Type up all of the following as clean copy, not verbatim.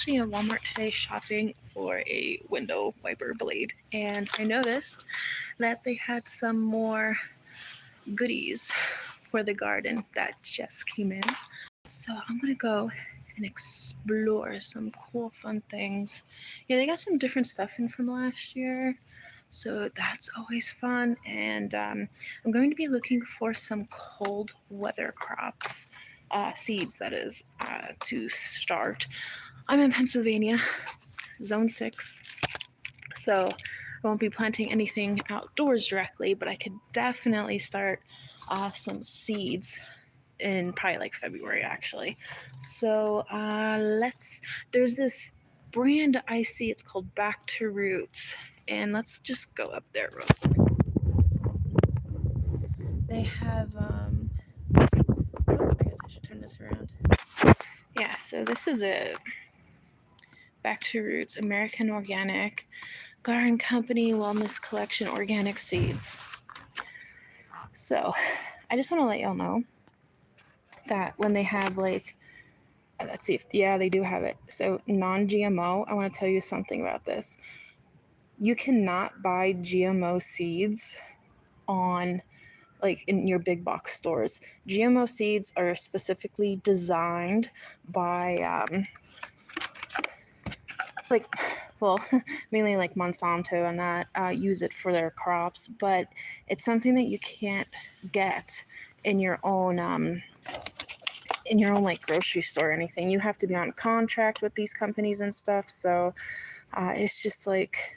Actually in Walmart today shopping for a window wiper blade, and I noticed that they had some more goodies for the garden that just came in. So I'm gonna go and explore some cool, fun things. Yeah, they got some different stuff in from last year, so that's always fun. And I'm going to be looking for some cold weather crops, seeds that is, to start. I'm in Pennsylvania, Zone 6, so I won't be planting anything outdoors directly, but I could definitely start some seeds in probably like February actually. So there's this brand I see, it's called Back to Roots, and let's just go up there real quick. They have, I guess I should turn this around. Yeah, so this is it. Back to Roots, American Organic Garden Company Wellness Collection Organic Seeds. So I just want to let y'all know that when they have like, let's see if, yeah, they do have it. So non-GMO, I want to tell you something about this. You cannot buy GMO seeds on like in your big box stores. GMO seeds are specifically designed by like, well, mainly like Monsanto and that use it for their crops, but it's something that you can't get in your own like grocery store or anything. You have to be on contract with these companies and stuff. So it's just like,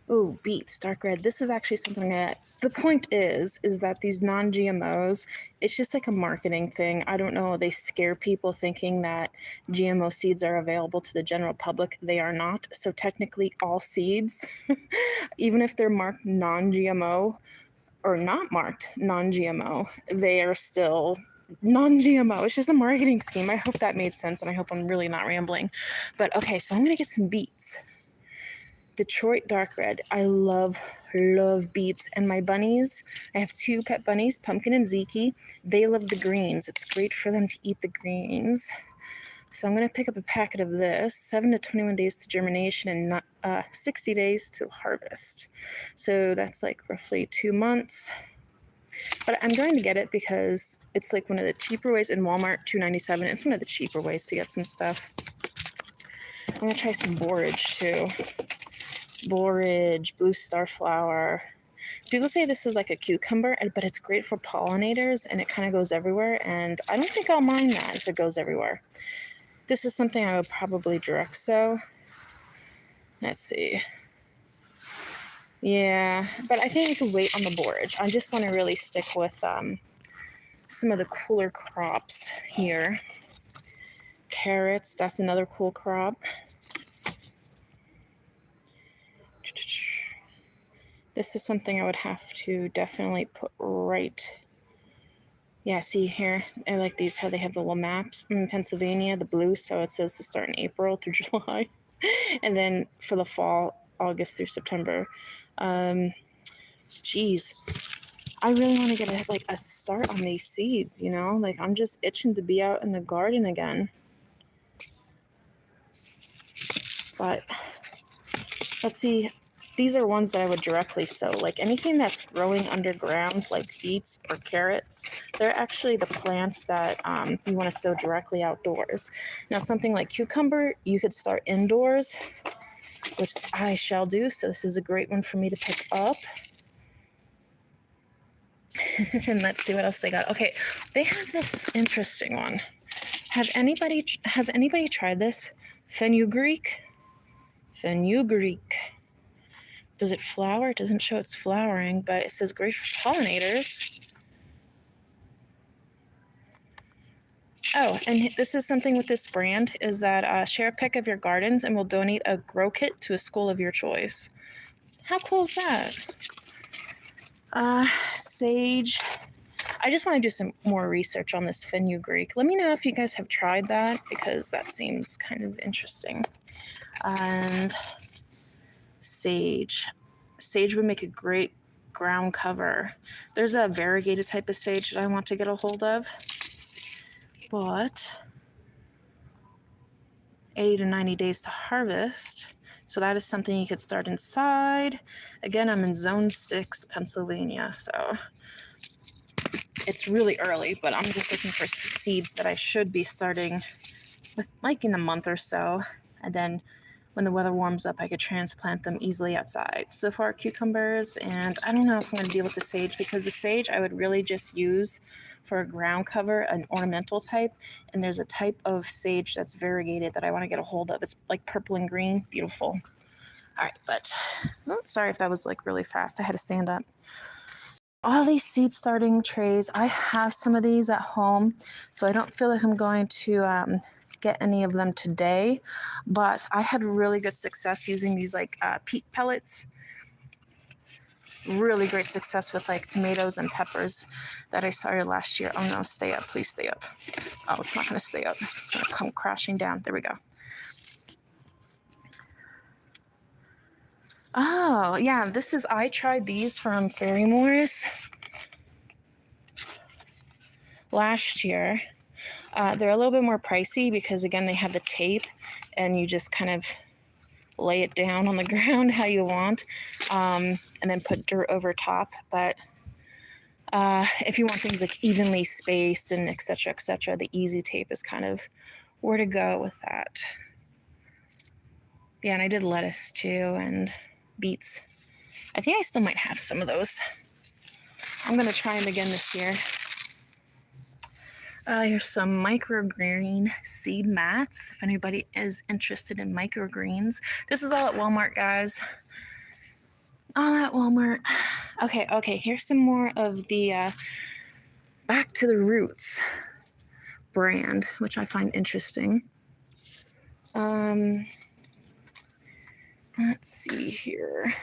oh, beets, dark red. This is actually something that the point is that these non-GMOs, it's just like a marketing thing. I don't know. They scare people thinking that GMO seeds are available to the general public. They are not. So technically all seeds, even if they're marked non-GMO or not marked non-GMO, they are still non-GMO. It's just a marketing scheme. I hope that made sense, and I hope I'm really not rambling. But okay, so I'm going to get some beets. Detroit dark red. I love beets. And my bunnies, I have 2 pet bunnies, Pumpkin and Zeke. They love the greens. It's great for them to eat the greens. So I'm going to pick up a packet of this, 7 to 21 days to germination and 60 days to harvest. So that's like roughly 2 months. But I'm going to get it because it's like one of the cheaper ways in Walmart, $2.97. It's one of the cheaper ways to get some stuff. I'm going to try some borage too. Borage, blue star flower. People say this is like a cucumber, but it's great for pollinators and it kind of goes everywhere. And I don't think I'll mind that if it goes everywhere. This is something I would probably direct sow. Let's see. Yeah, but I think we could wait on the borage. I just want to really stick with some of the cooler crops here. Carrots, that's another cool crop. This is something I would have to definitely put right. Yeah, see here, I like these, how they have the little maps. I'm in Pennsylvania, the blue, so it says to start in April through July. And then for the fall, August through September. Geez, I really want to get a start on these seeds, you know? Like, I'm just itching to be out in the garden again. But let's see. These are ones that I would directly sow. Like anything that's growing underground, like beets or carrots, they're actually the plants that you want to sow directly outdoors. Now, something like cucumber, you could start indoors, which I shall do. So this is a great one for me to pick up. And let's see what else they got. Okay, they have this interesting one. Has anybody tried this? Fenugreek? Fenugreek. Does it flower? It doesn't show it's flowering, but it says great for pollinators. Oh, and this is something with this brand, is that share a pic of your gardens and we'll donate a grow kit to a school of your choice. How cool is that? Sage. I just want to do some more research on this fenugreek. Let me know if you guys have tried that, because that seems kind of interesting. And sage. Sage would make a great ground cover. There's a variegated type of sage that I want to get a hold of, but 80 to 90 days to harvest. So that is something you could start inside. Again, I'm in Zone 6, Pennsylvania, so it's really early, but I'm just looking for seeds that I should be starting with like in a month or so. And then when the weather warms up, I could transplant them easily outside. So far, cucumbers, and I don't know if I'm going to deal with the sage, because the sage I would really just use for a ground cover, an ornamental type. And there's a type of sage that's variegated that I want to get a hold of. It's like purple and green, beautiful. All right, but sorry if that was like really fast. I had to stand up. All these seed starting trays, I have some of these at home, so I don't feel like I'm going to get any of them today, but I had really good success using these like peat pellets. Really great success with like tomatoes and peppers that I started last year. Oh no, stay up, please stay up. Oh, it's not gonna stay up. It's gonna come crashing down. There we go. Oh, yeah, I tried these from Fairy Moors last year. They're a little bit more pricey because, again, they have the tape and you just kind of lay it down on the ground how you want, and then put dirt over top. But if you want things like evenly spaced and et cetera, the easy tape is kind of where to go with that. Yeah, and I did lettuce too and beets. I think I still might have some of those. I'm going to try them again this year. Here's some microgreen seed mats, if anybody is interested in microgreens. This is all at Walmart, guys. All at Walmart. Okay, here's some more of the Back to the Roots brand, which I find interesting. Let's see here.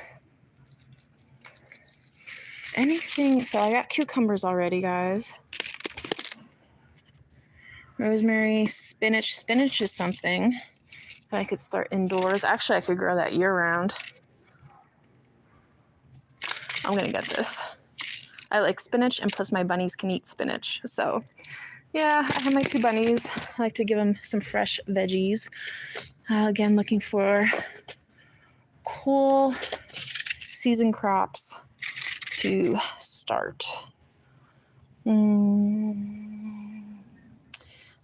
Anything, so I got cucumbers already, guys. Rosemary, spinach. Spinach is something that I could start indoors. Actually, I could grow that year-round. I'm going to get this. I like spinach, and plus my bunnies can eat spinach. So, yeah, I have my 2 bunnies. I like to give them some fresh veggies. Again, looking for cool season crops to start.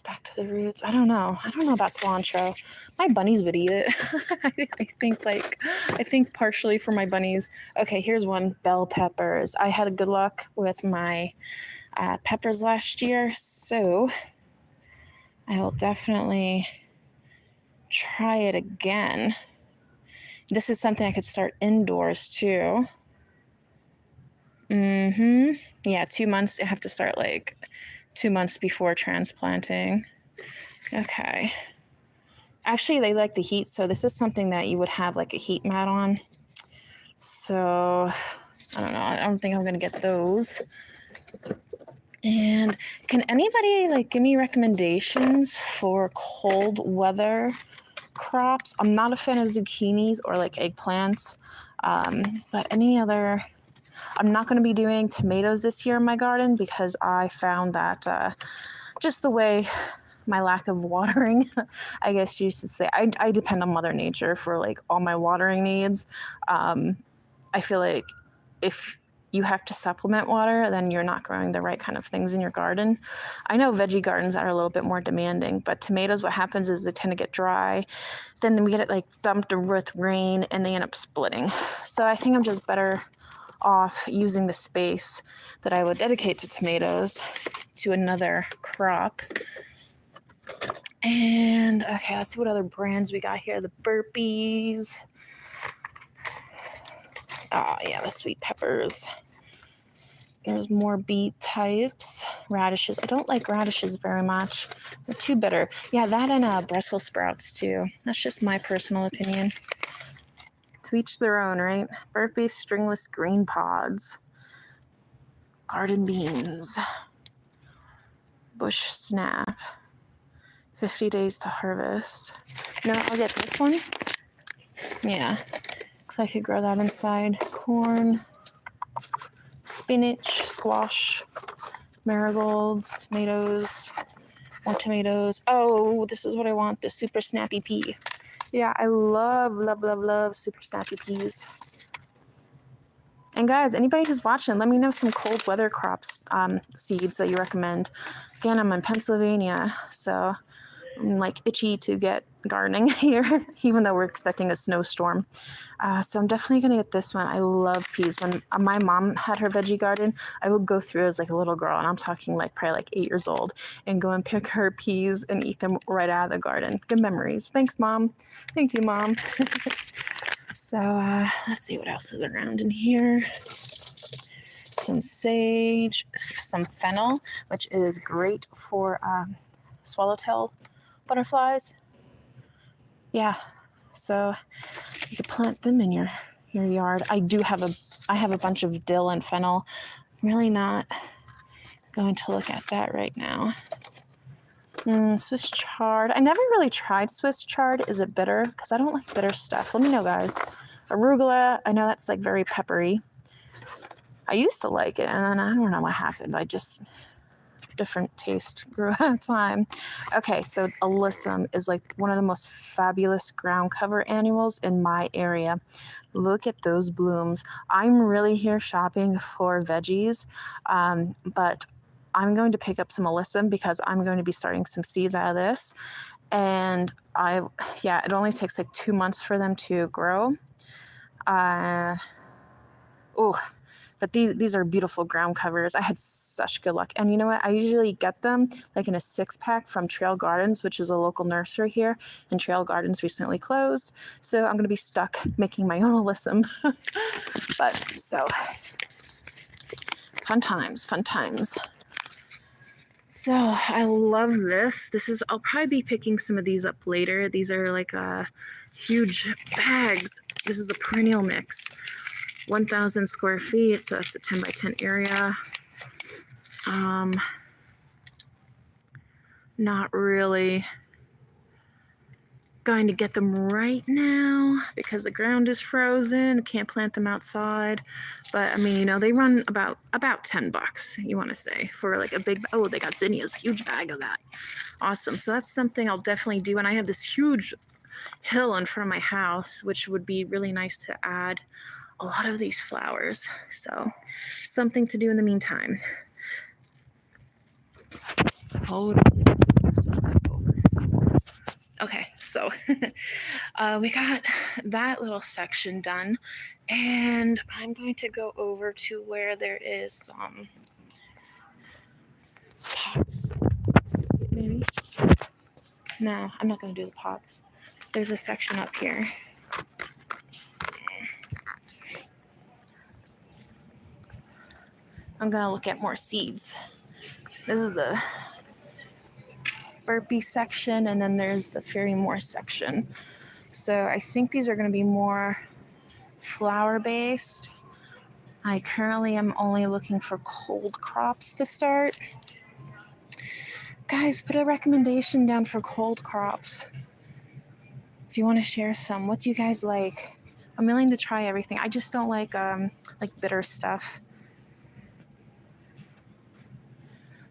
Back to the roots. I don't know about cilantro. My bunnies would eat it. I think partially for my bunnies. Okay, here's one. Bell peppers. I had good luck with my peppers last year, so I will definitely try it again. This is something I could start indoors too. Yeah, 2 months. I have to start like 2 months before transplanting. Okay. Actually, they like the heat, so this is something that you would have like a heat mat on. So, I don't know. I don't think I'm going to get those. And can anybody like give me recommendations for cold weather crops? I'm not a fan of zucchinis or like eggplants, but any other... I'm not going to be doing tomatoes this year in my garden because I found that just the way my lack of watering, I guess you should say, I depend on Mother Nature for like all my watering needs. I feel like if you have to supplement water, then you're not growing the right kind of things in your garden. I know veggie gardens are a little bit more demanding, but tomatoes, what happens is they tend to get dry. Then we get it like dumped with rain and they end up splitting. So I think I'm just better off using the space that I would dedicate to tomatoes to another crop. And okay, let's see what other brands we got here. The burpees. Oh yeah, the sweet peppers. There's more beet types. Radishes. I don't like radishes very much. They're too bitter. Yeah, that and Brussels sprouts too. That's just my personal opinion. To each their own, right? Burpees, stringless green pods. Garden beans. Bush snap. 50 days to harvest. You know what? I'll get this one. Yeah. Looks like I could grow that inside. Corn. Spinach. Squash. Marigolds. Tomatoes. More tomatoes. Oh, this is what I want, the super snappy pea. Yeah, I love super snappy peas. And guys, anybody who's watching, let me know some cold weather crops seeds that you recommend. Again, I'm in Pennsylvania, so I'm like itchy to get gardening here, even though we're expecting a snowstorm. So I'm definitely going to get this one. I love peas. When my mom had her veggie garden, I would go through as like a little girl, and I'm talking like probably like 8 years old, and go and pick her peas and eat them right out of the garden. Good memories. Thanks, Mom. Thank you, Mom. So let's see what else is around in here. Some sage, some fennel, which is great for swallowtail butterflies. Yeah, so you could plant them in your yard. I have a bunch of dill and fennel. I'm really not going to look at that right now. Swiss chard. I never really tried Swiss chard. Is it bitter? Because I don't like bitter stuff. Let me know, guys. Arugula. I know that's like very peppery. I used to like it, and then I don't know what happened. I just different taste grew at a time. Okay, so alyssum is like one of the most fabulous ground cover annuals in my area. Look at those blooms. I'm really here shopping for veggies, but I'm going to pick up some alyssum because I'm going to be starting some seeds out of this. And it only takes like 2 months for them to grow. But these are beautiful ground covers. I had such good luck. And you know what? I usually get them like in a 6-pack from Trail Gardens, which is a local nursery here. And Trail Gardens recently closed. So I'm going to be stuck making my own alyssum. But so, fun times. So I love this. I'll probably be picking some of these up later. These are like huge bags. This is a perennial mix. 1,000 square feet, so that's a 10 by 10 area. Not really going to get them right now because the ground is frozen. Can't plant them outside. But I mean, they run about $10, you want to say, for like a big, they got zinnias, huge bag of that. Awesome. So that's something I'll definitely do. And I have this huge hill in front of my house, which would be really nice to add a lot of these flowers. So something to do in the meantime. Hold on. Okay, so we got that little section done, and I'm going to go over to where there is some pots. Maybe? No, I'm not going to do the pots. There's a section up here. I'm going to look at more seeds. This is the burpee section, and then there's the Fairy Moor section. So I think these are going to be more flower based. I currently am only looking for cold crops to start. Guys, put a recommendation down for cold crops. If you want to share some, what do you guys like? I'm willing to try everything. I just don't like bitter stuff.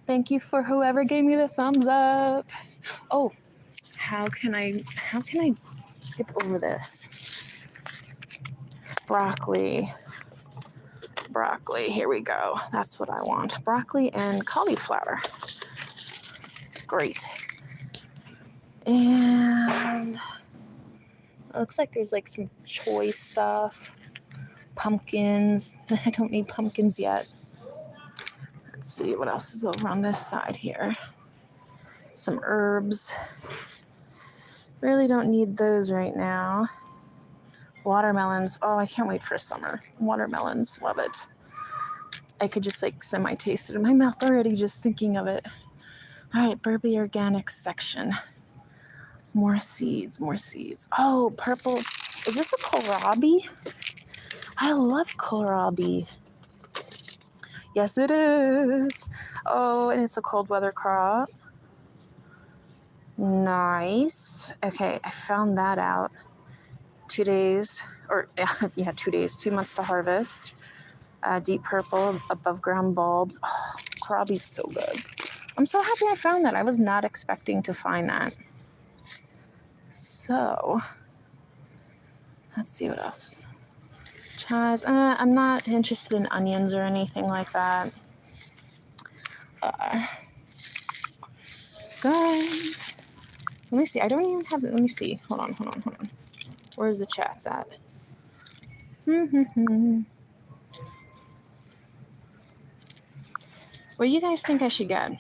Thank you for whoever gave me the thumbs up. Oh, how can I skip over this? Broccoli, here we go. That's what I want. Broccoli and cauliflower. Great. And it looks like there's like some choy stuff. Pumpkins. I don't need pumpkins yet. Let's see what else is over on this side here. Some herbs. Really don't need those right now. Watermelons. Oh, I can't wait for summer. Watermelons. Love it. I could just like semi-taste it in my mouth already just thinking of it. All right, Burpee Organics section. More seeds. Oh, purple. Is this a kohlrabi? I love kohlrabi. Yes, it is. Oh, and it's a cold weather crop. Nice. Okay, I found that out. 2 days, 2 months to harvest. Deep purple, above ground bulbs. Oh, kohlrabi's so good. I'm so happy I found that. I was not expecting to find that. So, let's see what else. Chives. I'm not interested in onions or anything like that. Guys, let me see. I don't even have. Let me see. Hold on. Where's the chats at? What do you guys think I should get?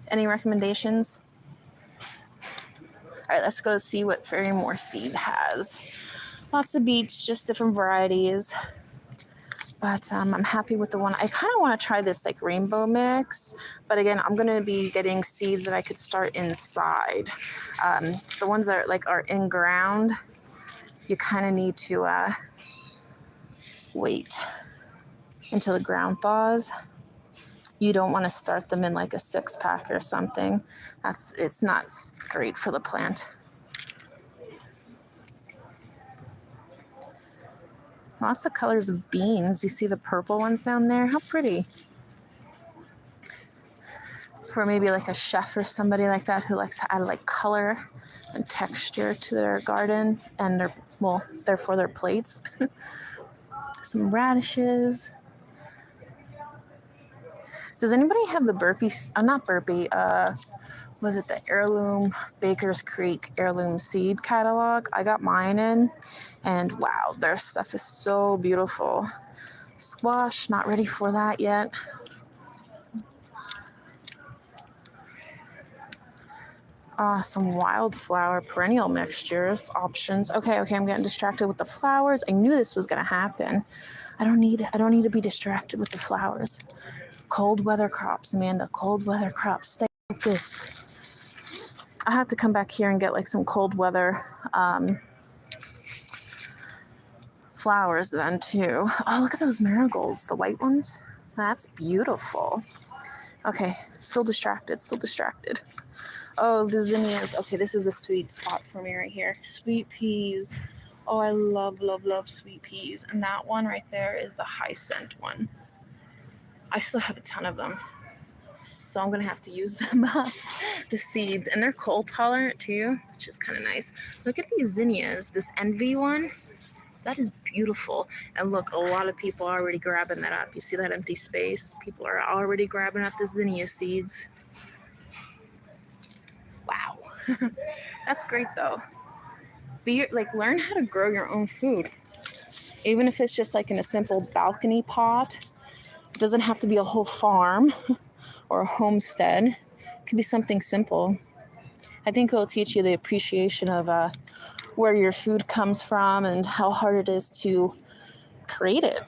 Any recommendations? All right, let's go see what Fairy More Seed has. Lots of beets, just different varieties. But I'm happy with the one. I kind of want to try this like rainbow mix. But again, I'm going to be getting seeds that I could start inside. The ones that are in ground, you kind of need to wait until the ground thaws. You don't want to start them in like a 6-pack or something. It's not great for the plant. Lots of colors of beans. You see the purple ones down there? How pretty. For maybe like a chef or somebody like that who likes to add like color and texture to their garden and therefore their plates. Some radishes. Does anybody have the was it the Heirloom Baker's Creek Heirloom Seed Catalog? I got mine in, and wow, their stuff is so beautiful. Squash, not ready for that yet. Some wildflower perennial mixtures options. Okay, I'm getting distracted with the flowers. I knew this was gonna happen. I don't need to be distracted with the flowers. Cold weather crops, Amanda. Cold weather crops. Stay focused. I have to come back here and get like some cold weather flowers then too. Oh, look at those marigolds, the white ones. That's beautiful. Okay, still distracted. Oh, the zinnias. Okay, this is a sweet spot for me right here. Sweet peas. Oh, I love sweet peas. And that one right there is the high scent one. I still have a ton of them. So I'm going to have to use them up. The seeds. And they're cold tolerant too, which is kind of nice. Look at these zinnias. This Envy one. That is beautiful. And look, a lot of people are already grabbing that up. You see that empty space? People are already grabbing up the zinnia seeds. Wow. That's great though. Learn how to grow your own food. Even if it's just like in a simple balcony pot. It doesn't have to be a whole farm or a homestead. It could be something simple. I think it will teach you the appreciation of where your food comes from and how hard it is to create it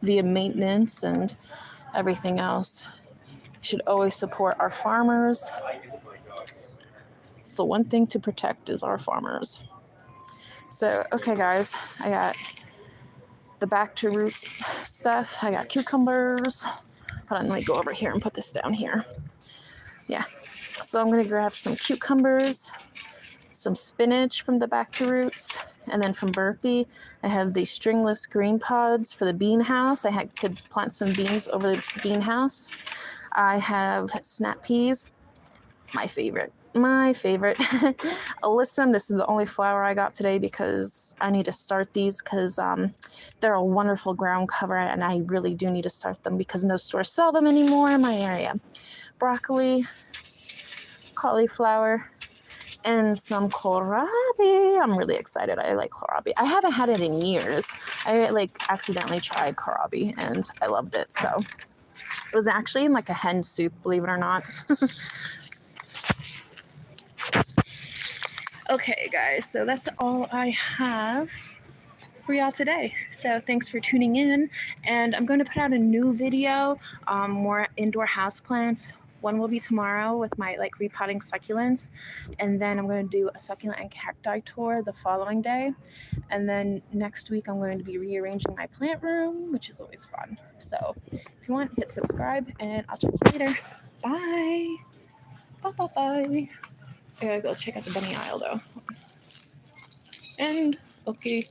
via maintenance and everything else. We should always support our farmers. So one thing to protect is our farmers. So, okay guys, I got the back to roots stuff. I got cucumbers. Hold on, let me go over here and put this down here. Yeah, so I'm gonna grab some cucumbers, some spinach from the back to roots, and then from Burpee, I have the stringless green pods for the bean house. Could plant some beans over the bean house. I have snap peas, my favorite. Alyssum, this is the only flower I got today because I need to start these because they're a wonderful ground cover and I really do need to start them because no stores sell them anymore in my area. Broccoli, cauliflower, and some kohlrabi. I'm really excited. I like kohlrabi. I haven't had it in years. I accidentally tried kohlrabi and I loved it. So it was actually in like a hen soup, believe it or not. Okay, guys, so that's all I have for y'all today. So thanks for tuning in, and I'm going to put out a new video, more indoor houseplants. One will be tomorrow with my repotting succulents, and then I'm going to do a succulent and cacti tour the following day, and then next week I'm going to be rearranging my plant room, which is always fun. So if you want, hit subscribe, and I'll check you later. Bye. Bye. I gotta go check out the bunny aisle though. And okay.